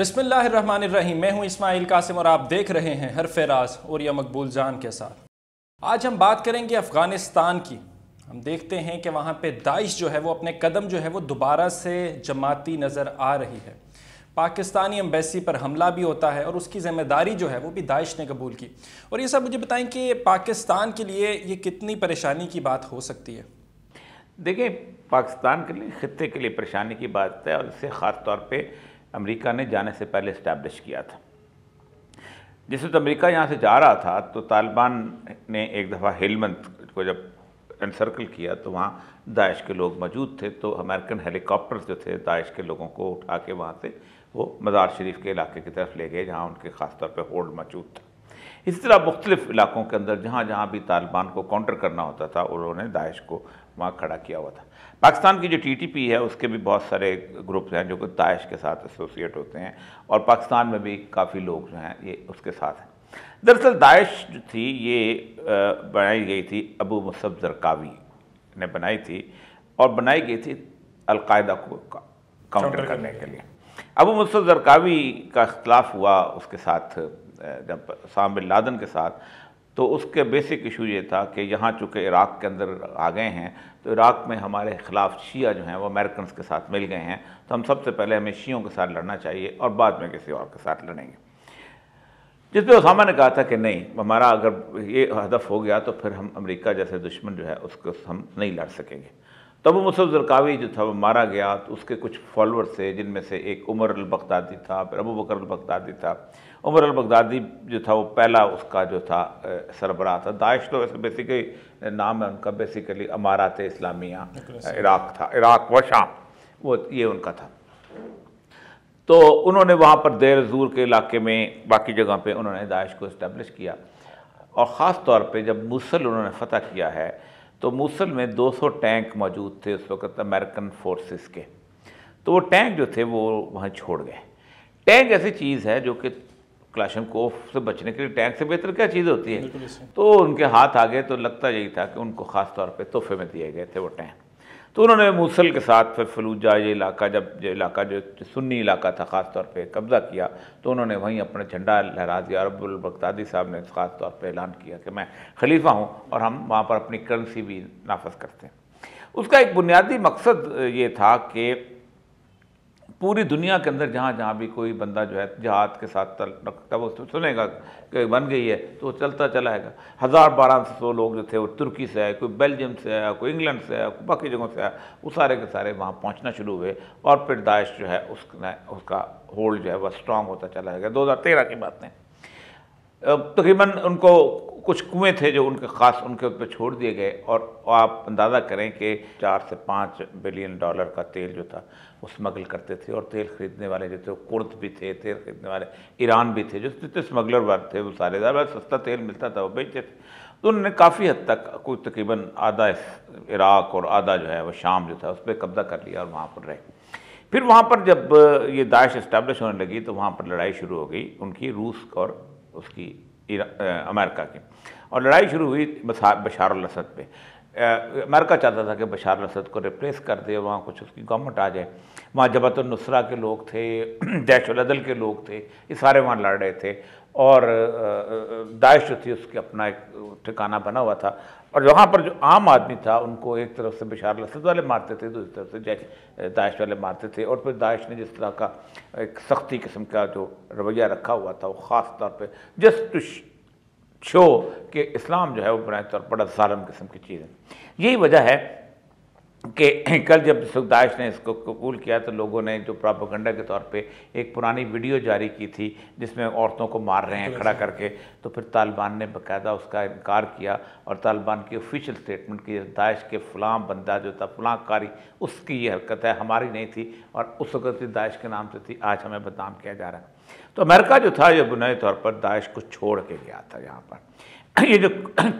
बिस्मिल्लाहिर्रहमानिर्रहीम। मैं हूं इस्माइल कासिम और आप देख रहे हैं हर फेराज और या मकबूल जान के साथ। आज हम बात करेंगे अफ़गानिस्तान की। हम देखते हैं कि वहाँ पे दाइश जो है वो अपने कदम जो है वो दोबारा से जमाती नज़र आ रही है। पाकिस्तानी एम्बेसी पर हमला भी होता है और उसकी ज़िम्मेदारी जो है वो भी दाइश ने कबूल की। और ये सब मुझे बताएं कि पाकिस्तान के लिए ये कितनी परेशानी की बात हो सकती है। देखिए, पाकिस्तान के लिए, खित्ते के लिए परेशानी की बात है और इसे ख़ास तौर पे अमेरिका ने जाने से पहले इस्टेब्लिश किया था। जिस वक्त अमेरिका यहाँ से जा रहा था तो तालिबान ने एक दफ़ा हेलमंद को जब एनसर्कल किया तो वहाँ दाइश के लोग मौजूद थे। तो अमेरिकन हेलीकॉप्टर्स जो थे दाइश के लोगों को उठा के वहाँ से वो मज़ार शरीफ के इलाके की तरफ ले गए जहाँ उनके ख़ास तौर पर होल्ड मौजूद था। इसी तरह मुख्तलिफ इलाकों के अंदर जहाँ जहाँ भी तालिबान को काउंटर करना होता था उन्होंने दाइश को वहाँ खड़ा किया हुआ था। पाकिस्तान की जो टीटीपी है उसके भी बहुत सारे ग्रुप्स हैं जो कि दाइश के साथ एसोसिएट होते हैं और पाकिस्तान में भी काफ़ी लोग जो हैं ये उसके साथ हैं। दरअसल दाइश जो थी ये बनाई गई थी, अबू मुसब ज़रकावी ने बनाई थी और बनाई गई थी अलकायदा को काउंटर करने के लिए। अबू मुसब ज़रकावी का इख्तिलाफ हुआ उसके साथ जब उसामा बिन लादेन के साथ, तो उसके बेसिक इशू ये था कि यहाँ चूँकि इराक़ के अंदर आ गए हैं तो इराक़ में हमारे ख़िलाफ़ शिया जो हैं वो अमेरिकन के साथ मिल गए हैं, तो हम सबसे पहले हमें शियों के साथ लड़ना चाहिए और बाद में किसी और के साथ लड़ेंगे। जिस पर उसामा ने कहा था कि नहीं, हमारा अगर ये हदफ हो गया तो फिर हम अमेरिका जैसे दुश्मन जो है उसको हम नहीं लड़ सकेंगे। तो अबू मुसब ज़रकावी जो था वो मारा गया। तो उसके कुछ फॉलोअर्स थे जिनमें से एक उमर अल-बगदादी था, फिर अबू बकर अल-बगदादी था। उमर अल-बगदादी जो था वो पहला उसका जो था सरबराह था। दाइश तो वैसे बेसिकली नाम है उनका, बेसिकली अमारात इस्लामिया इराक़ था, इराक़ व शाम, वो ये उनका था। तो उन्होंने वहाँ पर देर ज़ूर के इलाके में बाकी जगह पे उन्होंने दाइश को इस्टेब्लिश किया और ख़ास तौर पे जब मूसल उन्होंने फ़तह किया है तो मूसल में 200 टैंक मौजूद थे उस वक़्त अमेरिकन फोर्सेस के। तो वो टैंक जो थे वो वहाँ छोड़ गए। टैंक ऐसी चीज़ है जो कि क्लाशनकोव से बचने के लिए टैंक से बेहतर क्या चीज़ होती है। तो उनके हाथ आ गए तो लगता यही था कि उनको ख़ास तौर पे तोहफे में दिए गए थे वो टैंक। तो उन्होंने मूसल के साथ फिर फलूजा ये इलाका, जब जो इलाका जो सुन्नी इलाका था ख़ास तौर पे कब्ज़ा किया तो उन्होंने वहीं अपना झंडा लहरा दिया। अबू अल-बगदादी साहब ने ख़ास तौर पे ऐलान किया कि मैं खलीफा हूँ और हम वहाँ पर अपनी करेंसी भी नाफज करते हैं। उसका एक बुनियादी मकसद ये था कि पूरी दुनिया के अंदर जहाँ जहाँ भी कोई बंदा जो है जहाद के साथ रखता वो सुनेगा कि बन गई है तो वो चलता चलाएगा। 1200 लोग जो थे वो तुर्की से आए, कोई बेल्जियम से आया, कोई इंग्लैंड से आया, कोई बाकी जगहों से आया, वो सारे के सारे वहाँ पहुँचना शुरू हुए और फिर दाइश जो है उसका होल्ड जो है वह स्ट्रॉन्ग होता चला गया। 2013 की बात है। तकरीबन उनको कुछ कुएँ थे जो उनके ख़ास उनके ऊपर छोड़ दिए गए और आप अंदाज़ा करें कि 4 से 5 बिलियन डॉलर का तेल जो था वो स्मगल करते थे। और तेल ख़रीदने वाले जो थे कुर्द भी थे, तेल ख़रीदने वाले ईरान भी थे, जो जितने स्मगलर वर्ग थे वो सारे ज़्यादा सस्ता तेल मिलता था वो बेचते थे। तो उन्होंने काफ़ी हद तक कोई तकरीबन आधा इराक़ और आधा जो है वो शाम जो था उस पर कब्ज़ा कर लिया और वहाँ पर रहे। फिर वहाँ पर जब ये दाइश इस्टेब्लिश होने लगी तो वहाँ पर लड़ाई शुरू हो गई उनकी, रूस और उसकी अमेरिका की, और लड़ाई शुरू हुई बशार अल-असद पे। अमेरिका चाहता था कि बशार अल-असद को रिप्लेस कर दे, वहाँ कुछ उसकी गवर्नमेंट आ जाए। वहाँ जबहत अन-नुसरा के लोग थे, जैश उल-अदल के लोग थे, ये सारे वहाँ लड़ रहे थे और दाइश जो थी उसकी अपना एक ठिकाना बना हुआ था। और वहाँ पर जो आम आदमी था उनको एक तरफ से बशार अल-असद वाले मारते थे, दूसरी तरफ से दाइश वाले मारते थे। और फिर दाइश ने जिस तरह का एक सख्ती किस्म का जो रवैया रखा हुआ था वो ख़ास तौर पे जस्ट टू शो कि इस्लाम जो है वो बुनियादी तौर पर बड़ा ज़ालिम किस्म की चीज़ है। यही वजह है कि कल जब दाइश ने इसको कबूल किया तो लोगों ने जो प्रोपेगेंडा के तौर पे एक पुरानी वीडियो जारी की थी जिसमें औरतों को मार रहे हैं खड़ा करके, तो फिर तालिबान ने बाकायदा उसका इनकार किया और तालिबान की ऑफिशियल स्टेटमेंट की दाइश के फ़लाँ बंदा जो था फ़लाँ कारी उसकी ये हरकत है, हमारी नहीं थी और उस वक़्त दाइश के नाम से थी, आज हमें बदनाम किया जा रहा है। तो अमेरिका जो था ये बुनियादी तौर पर दाइश को छोड़ के गया था। यहाँ पर ये जो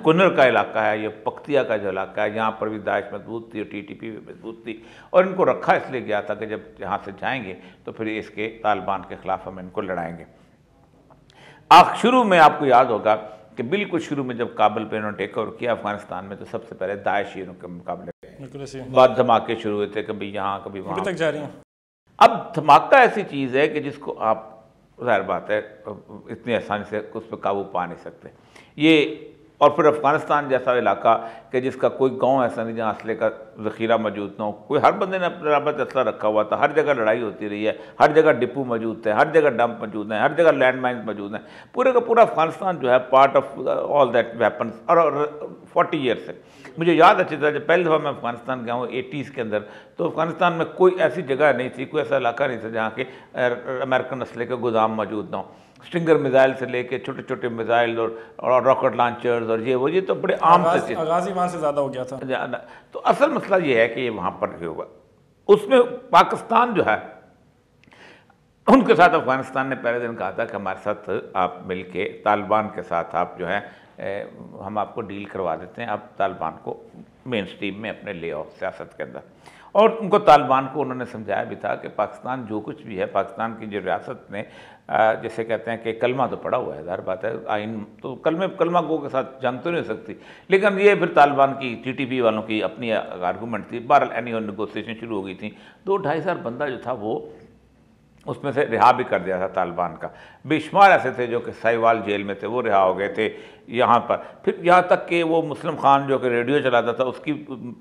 कुनर का इलाका है, ये पख्तिया का जो इलाका है, यहाँ पर भी दाइश मजबूत थी और टीटीपी भी मजबूत थी और इनको रखा इसलिए गया था कि जब यहाँ से जाएंगे तो फिर इसके तालिबान के ख़िलाफ़ हम इनको लड़ाएंगे। शुरू में आपको याद होगा कि बिल्कुल शुरू में जब काबुल पे इन्होंने टेक ओवर किया अफगानिस्तान में तो सबसे पहले दाइशियों के मुकाबले बाद धमाके शुरू हुए थे, कभी यहाँ कभी वहाँ तक जा रही हैं। अब धमाका ऐसी चीज़ है कि जिसको आप ज़ाहिर बात है इतनी आसानी से उस पर काबू पा नहीं सकते। ये और फिर अफ़गानिस्तान जैसा इलाका कि जिसका कोई गांव ऐसा नहीं जहाँ असले का ज़ख़ीरा मौजूद ना हो, कोई हर बंदे ने अपने रबत असला रखा हुआ था, हर जगह लड़ाई होती रही है, हर जगह डिपो मौजूद थे, हर जगह डंप मौजूद हैं, हर जगह लैंड माइन्स मौजूद हैं। पूरे का पूरा अफ़गानिस्तान जो है part of all that weapons. और 40 ईयर से मुझे याद अच्छी तरह जब पहली दफ़ा मैं अफ़गानिस्तान गया हूँ 80s के अंदर, तो अफ़गानिस्तान में कोई ऐसी जगह नहीं थी, कोई ऐसा इलाका नहीं था जहाँ के अमेरिकन असले के गोदाम मौजूद ना हो। स्टिंगर मिसाइल से लेके छोटे छोटे मिसाइल और रॉकेट लॉन्चर्स और ये तो बड़े आम से आगाज़ ही वहाँ से ज़्यादा हो गया था। तो असल मसला ये है कि ये वहाँ पर ये हुआ, उसमें पाकिस्तान जो है उनके साथ अफ़गानिस्तान ने पहले दिन कहा था कि हमारे साथ आप मिल के तालिबान के साथ आप जो है हम आपको डील करवा देते हैं, आप तालिबान को मेन स्ट्रीम में अपने ले आओ सियासत के अंदर। और उनको तालिबान को उन्होंने समझाया भी था कि पाकिस्तान जो कुछ भी है, पाकिस्तान की जो रियासत में जैसे कहते हैं कि कलमा तो पड़ा हुआ है, ज़ाहिर बात है आइन तो कलमा गो के साथ जंग तो नहीं हो सकती, लेकिन ये फिर तालिबान की TTP वालों की अपनी आर्गूमेंट थी। बहरहाल एनी नेगोशिएशन शुरू हो गई थी। 2-2.5 हज़ार बंदा जो था वो उसमें से रिहा भी कर दिया था तालिबान का। बेशुमार ऐसे थे जो कि साहिवाल जेल में थे, वो रिहा हो गए थे यहाँ पर। फिर यहाँ तक कि वो मुस्लिम खान जो कि रेडियो चलाता था उसकी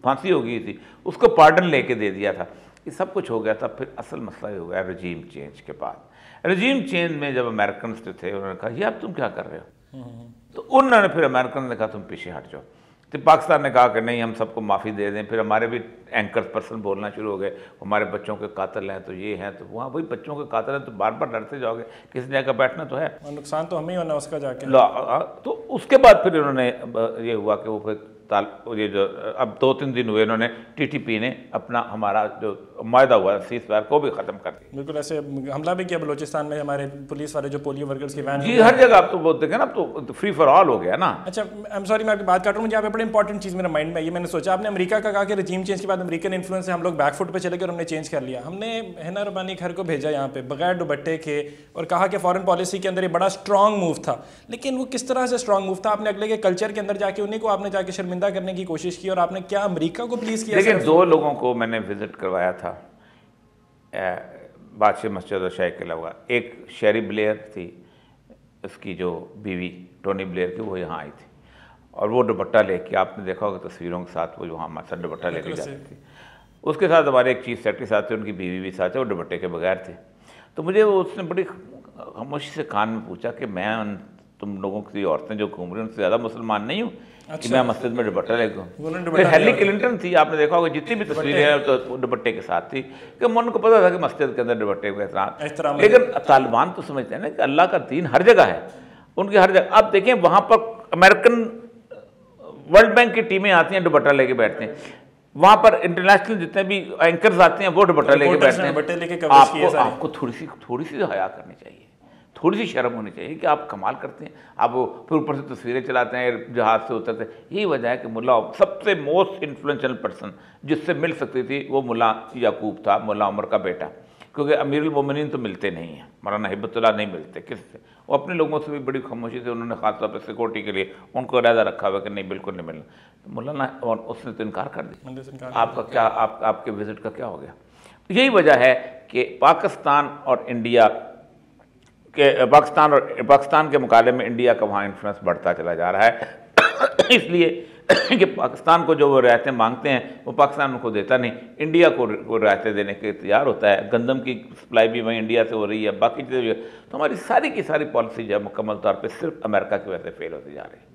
फांसी हो गई थी, उसको पार्डन लेके दे दिया था। ये सब कुछ हो गया था। फिर असल मसला ये हो गया रजीम चेंज के बाद। रजीम चेंज में जब अमेरिकन जो थे उन्होंने कहा ये अब तुम क्या कर रहे हो, तो उन्होंने फिर अमेरिकन ने कहा तुम पीछे हट जाओ। तो पाकिस्तान ने कहा कि नहीं हम सबको माफ़ी दे दें। फिर हमारे भी एंकर पर्सन बोलना शुरू हो गए, हमारे बच्चों के कातिल हैं तो ये हैं, तो वहाँ वही बच्चों के कातिल हैं तो बार बार लड़ते जाओगे, किसी जगह बैठना तो है, नुकसान तो हमें ही होना उसका जाके। तो उसके बाद फिर इन्होंने ये हुआ कि वो फिर ये जो अब 2-3 दिन हुए इन्होंने TTP ने अपना हमारा जो मायदा हुआ सीज़फायर को भी ख़त्म कर दिया। बिल्कुल ऐसे हमला भी किया बलूचिस्तान में, हमारे पुलिस वाले जो पोलियो वर्कर्स की वैन जी हर जगह आप तो बोलते हैं ना, अब तो फ्री फॉर ऑल हो गया ना। अच्छा आई एम सॉरी मैं आपकी बात काट रहा हूँ, मुझे यहाँ पे बड़ी इंपॉर्टेंट चीज़ मेरे माइंड में आई। मैंने सोचा आपने अमेरिका का कहा कि रजीम चेंज के बाद अमेरिकन इन्फ्लुएंस से हम लोग बैकफुट पे चले गए और हमने चेंज कर लिया। हमने हिना रबानी खैर को भेजा यहाँ पे बगैर दुपट्टे के और कहा कि फॉरेन पॉलिसी के अंदर ये बड़ा स्ट्रॉन्ग मूव था, लेकिन वो किस तरह से स्ट्रॉन्ग मूव था? आपने अगले के कल्चर के अंदर जाके उन्हीं को आपने जाके शर्मिंदा करने की कोशिश की और आपने क्या अमेरिका को प्लीज़ किया? लेकिन 2 लोगों को मैंने विजिट करवाया था बादशाह मस्जिद और शाही के अलावा। एक शेरी ब्लेयर थी, उसकी जो बीवी टोनी ब्लेयर की, वो यहाँ आई थी और वो दुपट्टा लेके, आपने देखा होगा तस्वीरों के साथ, वो जो हमारे साथ दुपट्टा लेके जाती थी। उसके साथ हमारे एक चीफ सेक्रेटरी साथ थे, उनकी बीवी भी साथ है, वो दुपट्टे के बगैर थे। तो मुझे वो उसने बड़ी खामोशी से कान में पूछा कि मैं तुम लोगों की औरतें जो घूम रही हैं उनसे ज़्यादा मुसलमान नहीं हूँ कि मैं मस्जिद में दुपट्टा लेकर। फिर हेली क्लिंटन थी, आपने देखा होगा जितनी भी तस्वीरें हैं तो दुपट्टे के साथ थी, कि उनको पता था कि मस्जिद के अंदर दुपट्टे का एहतराम। लेकिन तालिबान तो समझते हैं ना कि अल्लाह का दीन हर जगह है, उनकी हर जगह। आप देखें वहाँ पर अमेरिकन वर्ल्ड बैंक की टीमें आती हैं दुपट्टा लेके बैठते हैं, वहाँ पर इंटरनेशनल जितने भी एंकर्स आते हैं वो दुपट्टा लेके बैठते हैं। आपको थोड़ी सी हया करनी चाहिए, थोड़ी सी शर्म होनी चाहिए कि आप कमाल करते हैं। आप वो फिर ऊपर से तस्वीरें चलाते हैं, जहाज़ से उतरते हैं। यही वजह है कि मुल्ला सबसे मोस्ट इन्फ्लुएंशियल पर्सन जिससे मिल सकती थी वो मुल्ला याकूब था, मुल्ला उमर का बेटा, क्योंकि अमीरुल मोमिनीन तो मिलते नहीं हैं, मौलाना हिब्बतुल्लाह नहीं मिलते किससे। वो अपने लोगों से भी बड़ी खामोशी से उन्होंने खास तौर पर सिक्योरिटी के लिए उनको इरादा रखा हुआ कि नहीं बिल्कुल नहीं मिलना। तो मुल्ला और उसने तो इनकार कर दिया। आपका क्या आपके विजिट का क्या हो गया? यही वजह है कि पाकिस्तान और इंडिया के पाकिस्तान के मुकाबले में इंडिया का वहाँ इन्फ्लुएंस बढ़ता चला जा रहा है। इसलिए कि पाकिस्तान को जो वो रियायतें मांगते हैं वो पाकिस्तान उनको देता नहीं, इंडिया को रियायतें देने के तैयार होता है। गंदम की सप्लाई भी वहीं इंडिया से हो रही है, बाकी चीज़ें भी। तो हमारी सारी की सारी पॉलिसी जो है मुकम्मल तौर पर सिर्फ अमेरिका की वजह से फेल होती जा रही है।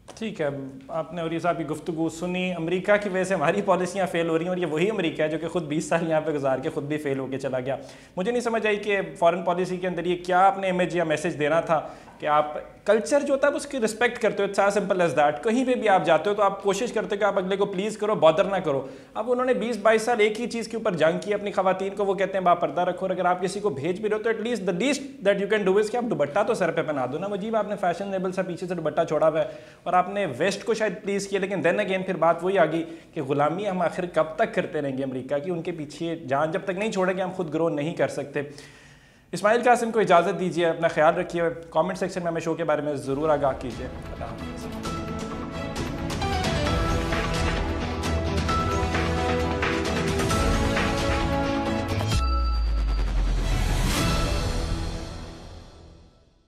ठीक है, आपने और ये साहब की गुफ्तगू सुनी। अमेरिका की वजह से हमारी पॉलिसियाँ फेल हो रही हैं और ये वही अमेरिका है जो कि खुद 20 साल यहाँ पे गुजार के खुद भी फेल होकर चला गया। मुझे नहीं समझ आई कि फॉरेन पॉलिसी के अंदर ये क्या आपने इमेज या मैसेज देना था कि आप कल्चर जो होता है उसकी रिस्पेक्ट करते हो। It's as simple as that. कहीं पे भी आप जाते हो तो आप कोशिश करते हो कि आप अगले को प्लीज़ करो, बॉदर ना करो। अब उन्होंने 20-22 साल एक ही चीज़ के ऊपर जंग की अपनी खवातीन को, वो कहते हैं बापर्दा रखो। और अगर आप किसी को भेज भी रहे हो तो at least the least that you can do is कि आप दुपट्टा तो सर पे पहना दो ना। मुझे आपने फैशनेबल सा पीछे से दुपट्टा छोड़ा हुआ है और आपने वेस्ट को शायद प्लीज़ किया, लेकिन देन अगेन फिर बात वही आ गई कि गुलामी हम आखिर कब तक करते रहेंगे अमेरिका की? उनके पीछे जान जब तक नहीं छोड़ेंगे हम खुद ग्रो नहीं कर सकते। इस्माइल कासिम को इजाज़त दीजिए, अपना ख्याल रखिए। कमेंट सेक्शन में हमें शो के बारे में ज़रूर आगाह कीजिए। अल्लाह हाफ़िज़।